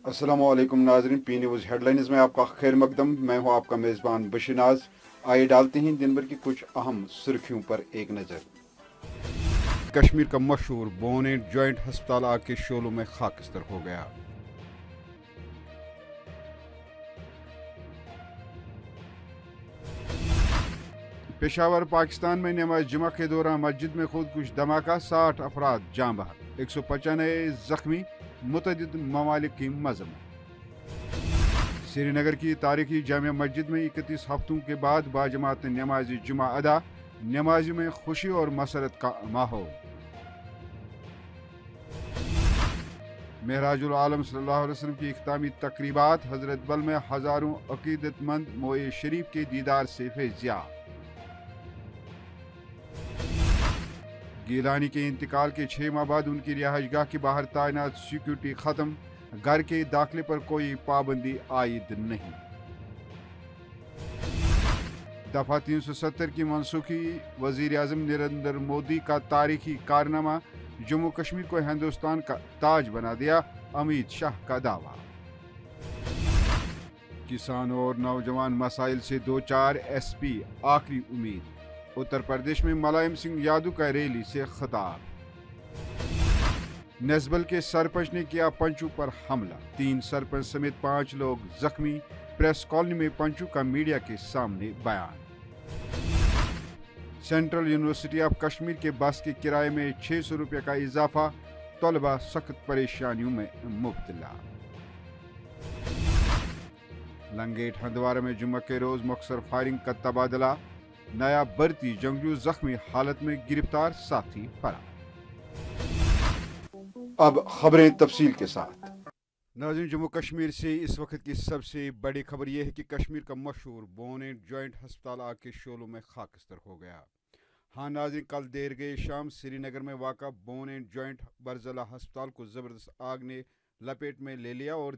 अस्सलामुअलैकुम नाजरीन, P news headlines में आपका खैर मकदम। मैं हूं आपका मेज़बान बशीर नाज। आइए डालते हैं दिन भर की कुछ अहम सुर्खियों पर एक नज़र। कश्मीर का मशहूर बोन एंड जॉइंट हस्पताल आग के शोलों में खाकस्तर हो गया। पेशावर पाकिस्तान में नमाज जुमा के दौरान मस्जिद में खुदकुश धमाका, 60 अफराद जाँ बहक, 195 जख्मी, मुतअद्दिद ममालिक की मजम्मत। श्रीनगर की तारीखी जामिया मस्जिद में 31 हफ्तों के बाद बाजमात नमाज जुमा अदा, नमाज में खुशी और मसरत का माहौल। महराजुल आलम सल्लल्लाहु अलैहि वसल्लम की इख्तामी तकरीबात, हजरत बल में हजारों अकीदतमंद मोए शरीफ के दीदार से फैज़याब। गीलानी के इंतकाल के 6 माह बाद उनकी रिहाइशगाह के बाहर तैनात सिक्योरिटी खत्म, घर के दाखिले पर कोई पाबंदी आयद नहीं। दफा 370 की मनसूखी, वजीर आजम नरेंद्र मोदी का तारीखी कारनामा, जम्मू कश्मीर को हिंदुस्तान का ताज बना दिया, अमित शाह का दावा। किसान और नौजवान मसाइल से दो चार, एसपी आखिरी उम्मीद। उत्तर प्रदेश में मुलायम सिंह यादव का रैली से खिताब। नस्बल के सरपंच ने किया पंचू पर हमला, 3 सरपंच समेत 5 लोग जख्मी। प्रेस कॉलोनी में पंचू का मीडिया के सामने बयान। सेंट्रल यूनिवर्सिटी ऑफ कश्मीर के बस के किराए में 600 रुपये का इजाफा, तलबा सख्त परेशानियों में मुब्तला। लंगेट हंदवारा में जुम्मे के रोज मुख्तसर फायरिंग का तबादला, नया भर्ती जंगजू जख्मी हालत में गिरफ्तार, साथी फरार। अब खबरें तफसील के साथ। नाज़रीन, जम्मू कश्मीर से इस वक्त की सबसे बड़ी खबर यह है कि कश्मीर का मशहूर बोन एंड जॉइंट हस्पताल आग के शोलों में खाकस्तर हो गया। हाँ नाज़रीन, कल देर गए शाम श्रीनगर में वाक़ा बोन एंड जॉइंट बरजला हस्पताल को ज़बरदस्त आग ने लपेट में ले लिया और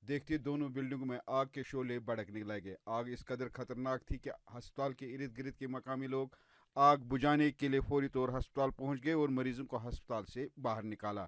देखते दोनों बिल्डिंगों में आग के शोले भड़कने लगे। आग इस कदर खतरनाक थी कि अस्पताल के इर्द गिर्द के मकामी लोग आग बुझाने के लिए फौरी तौर अस्पताल पहुंच गए और मरीजों को अस्पताल से बाहर निकाला।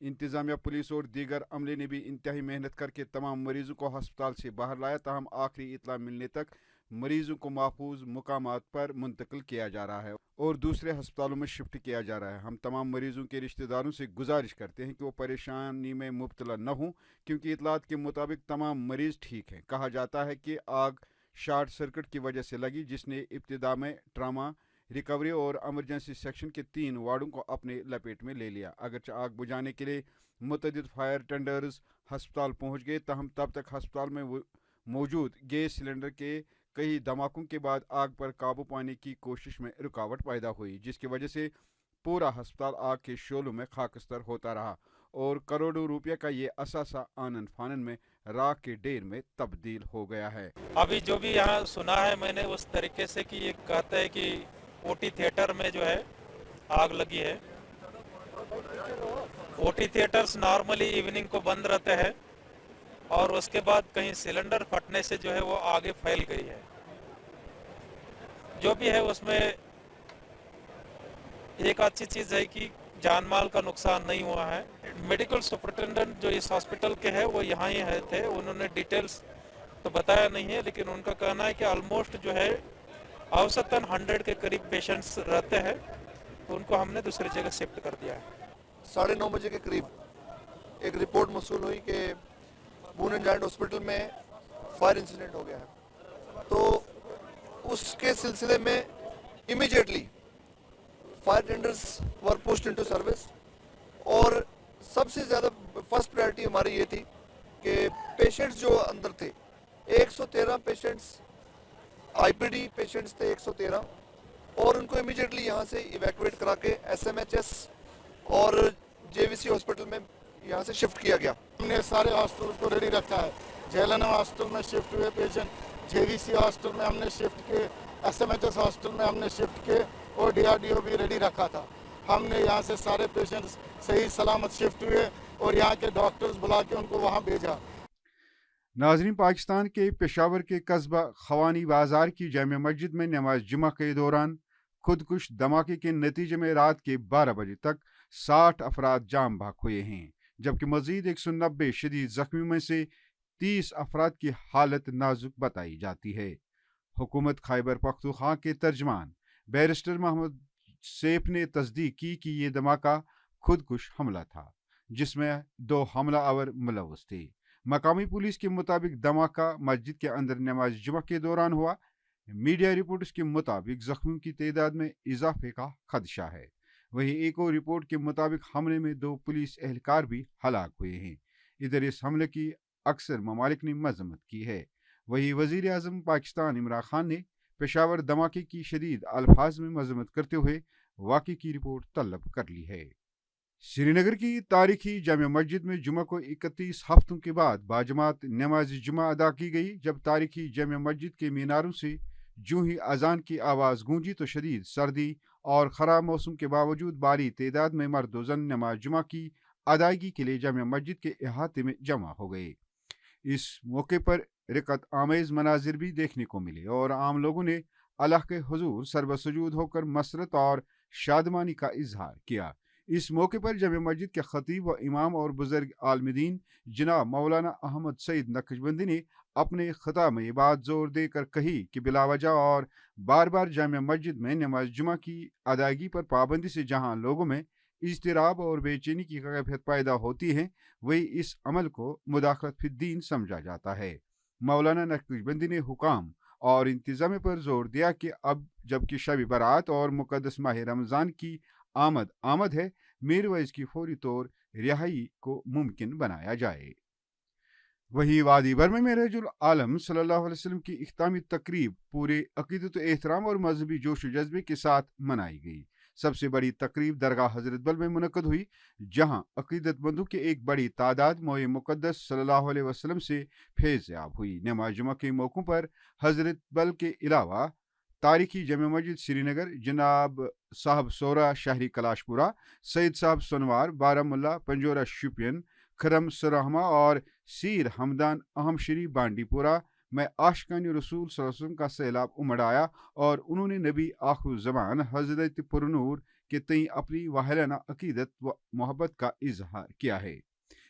इंतजामिया, पुलिस और दीगर अमले ने भी इंतहाई मेहनत करके तमाम मरीजों को अस्पताल से बाहर लाया, ताहम आखिरी इतला मिलने तक मरीजों को महफूज मुकामात पर मुंतकिल किया जा रहा है और दूसरे अस्पतालों में शिफ्ट किया जा रहा है। हम तमाम मरीजों के रिश्तेदारों से गुजारिश करते हैं कि वो परेशानी में मुब्तला न हों, क्योंकि इतलात के मुताबिक तमाम मरीज ठीक हैं। कहा जाता है कि आग शार्ट सर्किट की वजह से लगी, जिसने इब्तिदा में ट्रामा, रिकवरी और एमरजेंसी सेक्शन के 3 वार्डों को अपने लपेट में ले लिया। अगरचे आग बुझाने के लिए मुतअद्दिद फायर टेंडर्स अस्पताल पहुंच गए, तब तक अस्पताल में मौजूद गैस सिलेंडर के कई धमाकों के बाद आग पर काबू पाने की कोशिश में रुकावट पैदा हुई, जिसकी वजह से पूरा अस्पताल आग के शोलों में खाकस्तर होता रहा और करोड़ों रुपये का ये असासा आनन फानन में राख के ढेर में तब्दील हो गया है। अभी जो भी यहाँ सुना है मैंने उस तरीके से कि ये कहते हैं कि ओटी थिएटर में जो है आग लगी है। ओटी थिएटर्स नॉर्मली इवनिंग को बंद रहते हैं और उसके बाद कहीं सिलेंडर फटने से जो है वो आगे फैल गई है। जो भी है उसमें एक अच्छी चीज़ है कि जान माल का नुकसान नहीं हुआ है। मेडिकल सुपरिटेंडेंट जो इस हॉस्पिटल के हैं वो यहाँ ही है थे, उन्होंने डिटेल्स तो बताया नहीं है, लेकिन उनका कहना है कि ऑलमोस्ट जो है औसतन 100 के करीब पेशेंट्स रहते हैं, तो उनको हमने दूसरी जगह शिफ्ट कर दिया है। 9:30 बजे के करीब एक रिपोर्ट मौसूल हुई कि बोन एंड जॉइंट हॉस्पिटल में फायर इंसिडेंट हो गया है, तो उसके सिलसिले में इमीडिएटली फायर टेंडर्स वर पुश्ड इनटू सर्विस और सबसे ज़्यादा फर्स्ट प्रायोरिटी हमारी ये थी कि पेशेंट्स जो अंदर थे, 113 पेशेंट्स आईपीडी पेशेंट्स थे 113, और उनको इमीडिएटली यहाँ से इवैक्यूएट करा के एसएमएचएस और जेवीसी हॉस्पिटल में यहाँ से शिफ्ट किया गया। हमने सारे हॉस्पिटल को रेडी रखा है। जेएलएनएम हॉस्पिटल में शिफ्ट हुए पेशेंट, जेवीसी हॉस्पिटल में हमने शिफ्ट किए, एसएमएचएस हॉस्पिटल में हमने शिफ्ट किए और डीआरडीओ भी रेडी रखा था। हमने यहाँ से सारे पेशेंट्स सही सलामत शिफ्ट हुए और यहाँ के डॉक्टर्स बुला के उनको वहाँ भेजा। नाजरीन, पाकिस्तान के पेशावर के कस्बा खवानी बाजार की जामिया मस्जिद में नमाज जुमा के दौरान खुदकुश धमाके के नतीजे में रात के 12 बजे तक 60 अफराद जाम बहक हुए हैं, जबकि मजीद 190 शदीद जख्मियों में से 30 अफराद की हालत नाजुक बताई जाती है। हुकूमत खैबर पख्तूनख्वा के तर्जमान बैरिस्टर मोहम्मद सैफ ने तस्दीक की कि ये धमाका खुदकुश हमला था जिसमें 2 हमलावर मुलव्वस थे। मकामी पुलिस के मुताबिक धमाका मस्जिद के अंदर नमाज जुमा के दौरान हुआ। मीडिया रिपोर्ट्स के मुताबिक जख्मियों की तादाद में इजाफे का खदशा है। वहीं एक और रिपोर्ट के मुताबिक हमले में 2 पुलिस एहलकार भी हलाक हुए हैं। इधर इस हमले की अक्सर ममालिक ने मजम्मत की है। वहीं वजीर आजम पाकिस्तान इमरान खान ने पेशावर धमाके की शदीद अल्फाज में मजम्मत करते हुए वाक़े की रिपोर्ट तलब कर ली है। श्रीनगर की तारीखी जामिया मस्जिद में जुमा को 31 हफ्तों के बाद बाजमात नमाज जुमा अदा की गई। जब तारीखी जामिया मस्जिद के मीनारों से जूं ही अजान की आवाज़ गूंजी तो शदीद सर्दी और ख़राब मौसम के बावजूद भारी तादाद में मर्द व ज़न नमाज जुमा की अदायगी के लिए जामिया मस्जिद के अहाते में जमा हो गए। इस मौके पर रिकत आमेज मनाजिर भी देखने को मिले और आम लोगों ने अल्लाह के हुजूर सरबसजूद होकर मसरत और शादमानी का इजहार किया। इस मौके पर जामिया मस्जिद के खतीब व इमाम और बुजुर्ग आलमदीन जनाब मौलाना अहमद सईद नक्शबंदी ने अपने खिताब में ये बात जोर देकर कही कि बिलावजह और बार बार जामिया मस्जिद में नमाज जुमा की अदायगी पर पाबंदी से जहाँ लोगों में इज़्तिराब और बेचैनी की कैफियत पैदा होती है, वही इस अमल को मुदाखलत फिद्दीन समझा जाता है। मौलाना नक्शबंदी ने हुकाम और इंतजाम पर जोर दिया कि अब जबकि शब बरात और मुकद्दस माह रमज़ान की आमद है, मीरवैज़ की फौरी तौर रिहाई को मुमकिन बनाया जाए। वही वादी बर्मे में रहजुल आलम सल्लल्लाहु अलैहि वसल्लम की इख्तामी तकरीब पूरे अकीदत एहतराम और मजहबी जोश जज्बे के साथ मनाई गई। सबसे बड़ी तकरीब दरगाह हजरत बल में मुनक़द हुई, जहां अकीदतमंदों की एक बड़ी तादाद मोए मुक़द्दस सल्लल्लाहु अलैहि वसल्लम से फैज़याब हुई। नमाज जुमा के मौक़ों पर हजरत बल के अलावा तारीखी जामिया मस्जिद श्रीनगर, जनाब साहब सोरा शहरी कलाशपुरा, सैयद साहब सोनवार, बारामुल्ला, पंजोरा शुपियन, खरम सरहमा और सीर हमदान अहम शरीफ बांडीपुरा में आशिकानी रसूल सल्लल्लाहु अलैहि वसल्लम का सैलाब उमड़ आया और उन्होंने नबी आखिर ज़मान हज़रत पुरनूर के तई अपनी वाहिलाना अकीदत व मोहब्बत का इजहार किया है।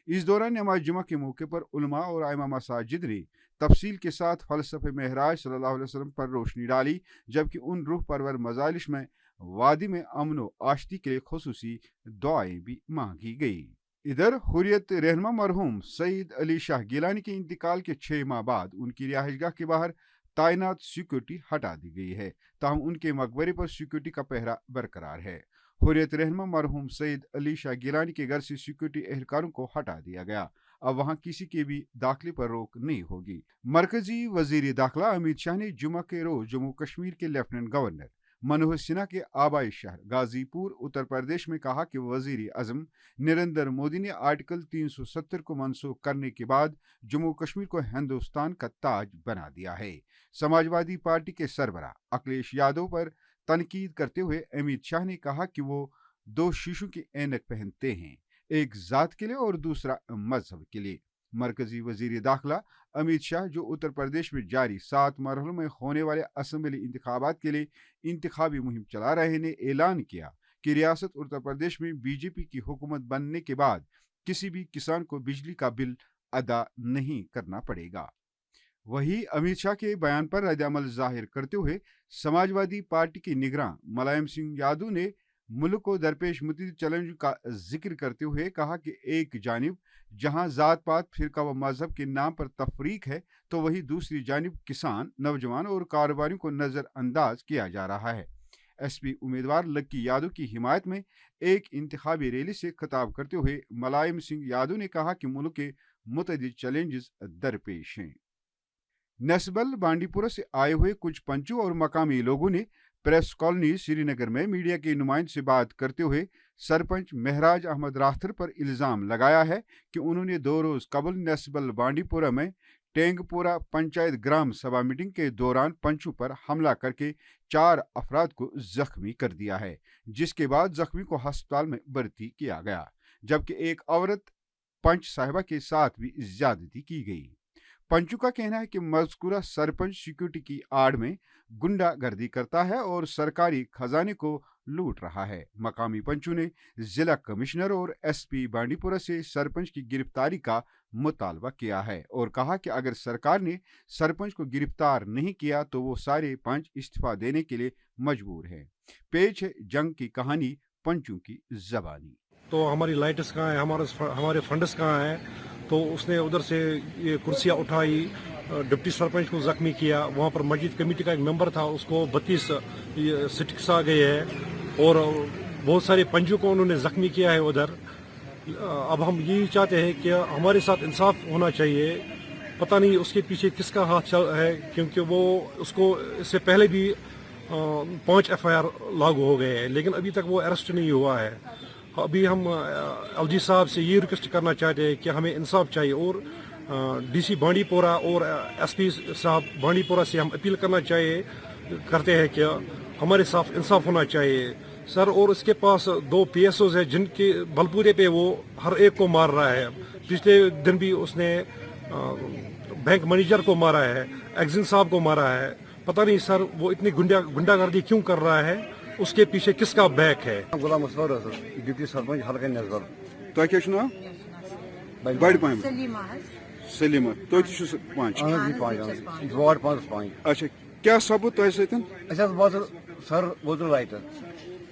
इस दौरान नमाज जुमा के मौके पर उलमा और आइमा मसाजिद ने तफसील के साथ फ़लसफ़े महराज सल्लल्लाहु अलैहि वसल्लम पर रोशनी डाली, जबकि उन रूह परवर मजालिश में वादी में अमन व आश्ती के लिए खुसूसी दुआएं भी मांगी गई। इधर हुर्रियत रहनुमा मरहूम सईद अली शाह गिलानी के इंतकाल के 6 माह बाद उनकी रिहाइशगाह के बाहर तैनात सिक्योरिटी हटा दी गई है, ताहम उनके मकबरे पर सिक्योरिटी का पहरा बरकरार है। हुर्रियत रहनुमा मरहूम सईद अली शाह गिलानी के घर से सिक्योरिटी एहलकारों को हटा दिया गया। अब वहां किसी के भी दाखिले पर रोक नहीं होगी। मरकजी वजीर दाखिला अमित शाह ने जुमा के रोज जम्मू कश्मीर के लेफ्टिनेंट गवर्नर मनोहर सिन्हा के आबाई शहर गाजीपुर उत्तर प्रदेश में कहा कि वजीर आजम नरेंद्र मोदी ने आर्टिकल 370 को मनसूख करने के बाद जम्मू कश्मीर को हिंदुस्तान का ताज बना दिया है। समाजवादी पार्टी के सरबराह अखिलेश यादव पर तनकीद करते हुए अमित शाह ने कहा कि वो 2 शीशों की ऐनक पहनते हैं, एक जात के लिए और दूसरा मजहब के लिए। मरकजी वजीर दाखिला अमित शाह जो उत्तर प्रदेश में जारी 7 मरहलों में होने वाले असम्बली इंतखाबात के लिए इंतखाबी मुहिम चला रहे ने ऐलान किया कि रियासत उत्तर प्रदेश में बीजेपी की हुकूमत बनने के बाद किसी भी किसान को बिजली का बिल अदा नहीं करना पड़ेगा। वही अमित शाह के बयान पर रद्द-ए-अमल जाहिर करते हुए समाजवादी पार्टी के निगरां मुलायम सिंह यादव ने मुल्क को दरपेश मुतअद्दिद चैलेंज का जिक्र करते हुए कहा कि एक जानिब जहां जात पात फिरका व मजहब के नाम पर तफरीक है, तो वही दूसरी जानिब किसान, नौजवान और कारोबारियों को नज़रअंदाज किया जा रहा है। एसपी उम्मीदवार लक्की यादव की हिमायत में एक इंतखाबी रैली से खिताब करते हुए मुलायम सिंह यादव ने कहा कि मुल्क के मुतअद्दिद चैलेंजेस दरपेश हैं। नस्बल बांडीपुरा से आए हुए कुछ पंचों और मकामी लोगों ने प्रेस कॉलोनी श्रीनगर में मीडिया के नुमाइंदे से बात करते हुए सरपंच महराज अहमद राथर पर इल्ज़ाम लगाया है कि उन्होंने 2 रोज़ कबल नस्बल बांडीपुरा में टेंगपुरा पंचायत ग्राम सभा मीटिंग के दौरान पंचों पर हमला करके 4 अफराद को जख्मी कर दिया है, जिसके बाद जख्मी को अस्पताल में भर्ती किया गया, जबकि एक औरत पंच साहिबा के साथ भी ज्यादती की गई। पंचू का कहना है कि मज़कूरा सरपंच सिक्योरिटी की आड़ में गुंडागर्दी करता है और सरकारी खजाने को लूट रहा है। मकामी पंचों ने जिला कमिश्नर और एसपी बांडीपुरा से सरपंच की गिरफ्तारी का मुतालबा किया है और कहा कि अगर सरकार ने सरपंच को गिरफ्तार नहीं किया तो वो सारे पंच इस्तीफा देने के लिए मजबूर हैं। पेश है जंग की कहानी पंचों की जबानी। तो हमारी लाइट्स कहाँ है, हमारे फंड्स कहाँ हैं, तो उसने उधर से ये कुर्सियाँ उठाई, डिप्टी सरपंच को जख्मी किया। वहाँ पर मस्जिद कमेटी का एक मेंबर था, उसको 32 स्टिक्स आ गए हैं और बहुत सारे पंचों को उन्होंने जख्मी किया है उधर। अब हम यही चाहते हैं कि हमारे साथ इंसाफ होना चाहिए। पता नहीं उसके पीछे किसका हाथ चल है, क्योंकि वो उसको इससे पहले भी 5 FIR लागू हो गए हैं, लेकिन अभी तक वो अरेस्ट नहीं हुआ है। अभी हम LG साहब से ये रिक्वेस्ट करना चाहते हैं कि हमें इंसाफ चाहिए और DC बांडीपुरा और SP साहब बांडीपुरा से हम अपील करते हैं कि हमारे साथ इंसाफ होना चाहिए सर। और इसके पास 2 PSOs हैं जिनके बलबूते पे वो हर एक को मार रहा है। पिछले दिन भी उसने बैंक मैनेजर को मारा है, एक्जिन साहब को मारा है। पता नहीं सर वो इतनी गुंडागर्दी क्यों कर रहा है, उसके पीछे किसका बैक है। गुलाम मुस्तफा डिप्टी सरपंच हल्का नजर तो क्या नाम बड़ पहम सलीमा तो 5 वार्ड 5 अच्छा क्या सबूत तो सतन सर वो तो लाइट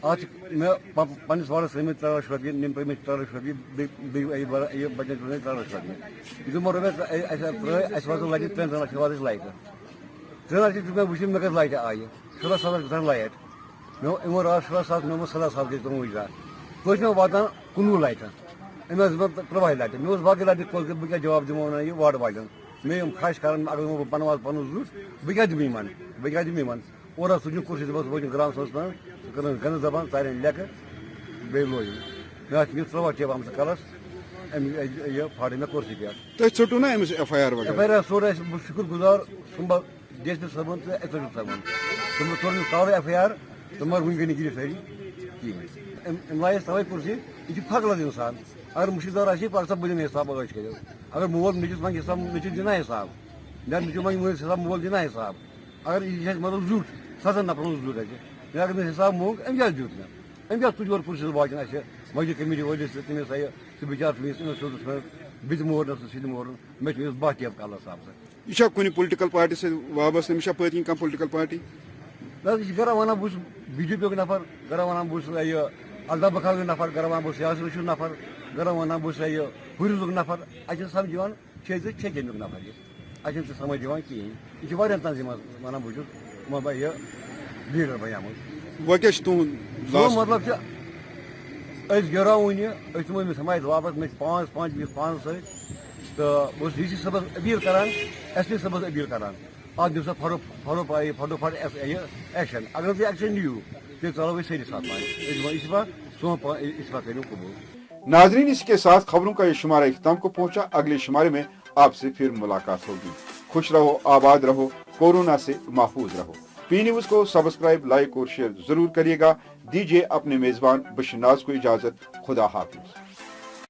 आज मैं पन्नस वार्डस रमित 3 लाख रुपये निम पे 3 लाख रुपये ये बजट 3 लाख रुपये ಇದು ಮರವೆ ಐಸವಾದ ಲೈಟ್ 3 लाख वार्डस लाइट 3 लाख रुपये बुझे मैं लाइट आई 16 साल लाइट मैं इमर 16 साल मैं 16 साल के तुम हुआ कुछ में वादा कुनू लाइट मैं प्रवाही लाइट मैं उस बाकी लाइट को क्या जवाब दूँ ना ये वार्ड वाइडन मैं खास कारण अगर मैं पनवाल पन जूट बिका मान और सुन कुर्सी बस वो ग्राम संस्था गन जबान सारे लेकर बेलो मैं प्रवा चे हम कलस ये फाड़ी में कुर्सी पे तो छोटू ना FIR वगैरह सोरे शुक्र गुजार तुम देश में सबन से एक्टर सबन तुम तोर काव FIR तुम्हार वुन गिरी सारी की एमआई सवाई कुर्सी ये फगला इंसान अगर मुशीदार आशी पर सब बुझे हिसाब होगा इसके अगर मोबाइल निजी मांग हिसाब निजी देना हिसाब यार निजी मांग मोबाइल हिसाब मोबाइल देना हिसाब अगर ये मतलब झूठ सजा ना पर झूठ है या अगर हिसाब मोग एम क्या झूठ ना एम क्या तुझ और पुलिस वाजन ऐसे मस्जिद कमेटी वजह से तुम्हें सही से विचार फीस इन सोच में बिज मोर ना सीध मोर मैं इस बात के काला साहब से ये कोई पॉलिटिकल पार्टी से वाबस्ते मिशा पति का पॉलिटिकल पार्टी ना गरा वना बुस बीजेपी के नफर गरा वना बुस ये अलदा बखाल के नफर गरा वना बुस यासुर नफर गरा वना बुस ये हुरुग नफर अच्छा सब जीवन छे नफर ये अच्छा से समझ जीवन की ये वारियन तंजीम वना बुस म भाई लीडर भैया हम वो क्या तू मतलब कि अस गरा वनी अस में समाज वापस में 5 से तो बस DC सब अपील करान SP सब अपील करान आज दिवस फटोफट एक्शन अगर एक्शन लियो तो चलो वैसे ही साथ इस बार करूँ कबूल। नाजरीन इसके साथ खबरों का ये शुमारा इख्तिताम को पहुंचा। अगले शुमारे में आपसे फिर मुलाकात होगी। खुश रहो, आबाद रहो, कोरोना से महफूज रहो। P न्यूज को सब्सक्राइब, लाइक और शेयर जरूर करिएगा। दीजिए अपने मेजबान बशनाज को इजाजत। खुदा हाफिज।